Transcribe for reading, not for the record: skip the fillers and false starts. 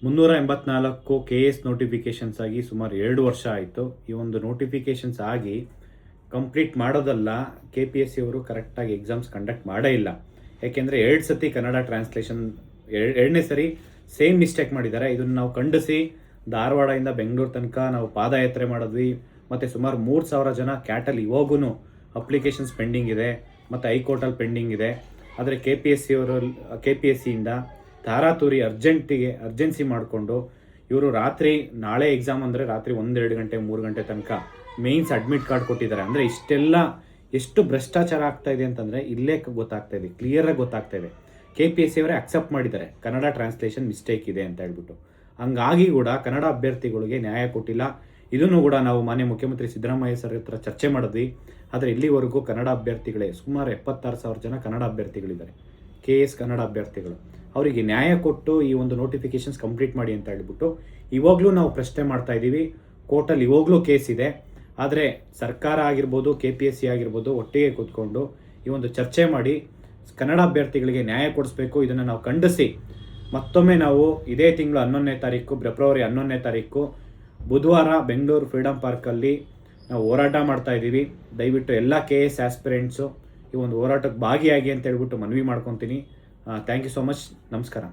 384 KS notifications ಆಗಿ ಸುಮಾರು 2 ವರ್ಷ ಆಯಿತು. ಈ ಒಂದು ನೋಟಿಫಿಕೇಷನ್ಸ್ ಆಗಿ ಕಂಪ್ಲೀಟ್ ಮಾಡೋದಲ್ಲ, KPSC ಅವರು ಕರೆಕ್ಟಾಗಿ ಎಕ್ಸಾಮ್ಸ್ ಕಂಡಕ್ಟ್ ಮಾಡೇ ಇಲ್ಲ. ಯಾಕೆಂದರೆ 2 ಸತಿ ಕನ್ನಡ ಟ್ರಾನ್ಸ್ಲೇಷನ್, ಎರಡನೇ ಸರಿ ಸೇಮ್ ಮಿಸ್ಟೇಕ್ ಮಾಡಿದ್ದಾರೆ. ಇದನ್ನು ನಾವು ಖಂಡಿಸಿ ಧಾರವಾಡದಿಂದ ಬೆಂಗಳೂರು ತನಕ ನಾವು ಪಾದಯಾತ್ರೆ ಮಾಡಿದ್ವಿ. ಮತ್ತು ಸುಮಾರು 3000 ಜನ ಕ್ಯಾಟಲ್ ಇವಾಗೂ ಅಪ್ಲಿಕೇಶನ್ಸ್ ಪೆಂಡಿಂಗ್ ಇದೆ ಮತ್ತು ಹೈಕೋರ್ಟಲ್ಲಿ ಪೆಂಡಿಂಗ್ ಇದೆ. ಆದರೆ KPSCಯಿಂದ ತಾರಾತುರಿ ಅರ್ಜೆನ್ಸಿ ಮಾಡಿಕೊಂಡು ಇವರು ರಾತ್ರಿ, ನಾಳೆ ಎಕ್ಸಾಮ್ ಅಂದರೆ ರಾತ್ರಿ 1-2 ಗಂಟೆ 3 ಗಂಟೆ ತನಕ ಮೇನ್ಸ್ ಅಡ್ಮಿಟ್ ಕಾರ್ಡ್ ಕೊಟ್ಟಿದ್ದಾರೆ. ಅಂದರೆ ಇಷ್ಟೆಲ್ಲ ಎಷ್ಟು ಭ್ರಷ್ಟಾಚಾರ ಆಗ್ತಾ ಇದೆ ಅಂತಂದರೆ ಇಲ್ಲೇ ಗೊತ್ತಾಗ್ತಾ ಇದೆ, ಕ್ಲಿಯರಾಗಿ ಗೊತ್ತಾಗ್ತಾ ಇದೆ. KPSC ಅವರೇ ಅಕ್ಸೆಪ್ಟ್ ಮಾಡಿದ್ದಾರೆ ಕನ್ನಡ ಟ್ರಾನ್ಸ್ಲೇಷನ್ ಮಿಸ್ಟೇಕ್ ಇದೆ ಅಂತ ಹೇಳ್ಬಿಟ್ಟು. ಹಂಗಾಗಿ ಕೂಡ ಕನ್ನಡ ಅಭ್ಯರ್ಥಿಗಳಿಗೆ ನ್ಯಾಯ ಕೊಟ್ಟಿಲ್ಲ. ಇದನ್ನು ಕೂಡ ನಾವು ಮಾನ್ಯ ಮುಖ್ಯಮಂತ್ರಿ ಸಿದ್ದರಾಮಯ್ಯ ಸರ್ ಹತ್ರ ಚರ್ಚೆ ಮಾಡಿದ್ವಿ. ಆದರೆ ಇಲ್ಲಿವರೆಗೂ ಕನ್ನಡ ಅಭ್ಯರ್ಥಿಗಳೇ ಸುಮಾರು 76,000 ಜನ ಕನ್ನಡ ಅಭ್ಯರ್ಥಿಗಳಿದ್ದಾರೆ, KS ಕನ್ನಡ ಅಭ್ಯರ್ಥಿಗಳು. ಅವರಿಗೆ ನ್ಯಾಯ ಕೊಟ್ಟು ಈ ಒಂದು ನೋಟಿಫಿಕೇಷನ್ಸ್ ಕಂಪ್ಲೀಟ್ ಮಾಡಿ ಅಂತ ಹೇಳ್ಬಿಟ್ಟು ಇವಾಗಲೂ ನಾವು ಪ್ರಶ್ನೆ ಮಾಡ್ತಾ ಇದ್ದೀವಿ. ಕೋರ್ಟಲ್ಲಿ ಇವಾಗಲೂ ಕೇಸ್ ಇದೆ. ಆದರೆ ಸರ್ಕಾರ ಆಗಿರ್ಬೋದು, KPSC ಆಗಿರ್ಬೋದು ಒಟ್ಟಿಗೆ ಕೂತ್ಕೊಂಡು ಈ ಒಂದು ಚರ್ಚೆ ಮಾಡಿ ಕನ್ನಡ ಅಭ್ಯರ್ಥಿಗಳಿಗೆ ನ್ಯಾಯ ಕೊಡಿಸ್ಬೇಕು. ಇದನ್ನು ನಾವು ಖಂಡಿಸಿ ಮತ್ತೊಮ್ಮೆ ನಾವು ಇದೇ ತಿಂಗಳು 11ನೇ ತಾರೀಕು, ಫೆಬ್ರವರಿ 11ನೇ ತಾರೀಕು ಬುಧವಾರ ಬೆಂಗಳೂರು ಫ್ರೀಡಮ್ ಪಾರ್ಕಲ್ಲಿ ನಾವು ಹೋರಾಟ ಮಾಡ್ತಾ ಇದ್ದೀವಿ. ದಯವಿಟ್ಟು ಎಲ್ಲ KS ಆಸ್ಪಿರೆಂಟ್ಸು ಈ ಒಂದು ಹೋರಾಟಕ್ಕೆ ಭಾಗಿಯಾಗಿ ಅಂತ ಹೇಳ್ಬಿಟ್ಟು ಮನವಿ ಮಾಡ್ಕೊತೀನಿ. Thank you so much. ನಮಸ್ಕಾರ.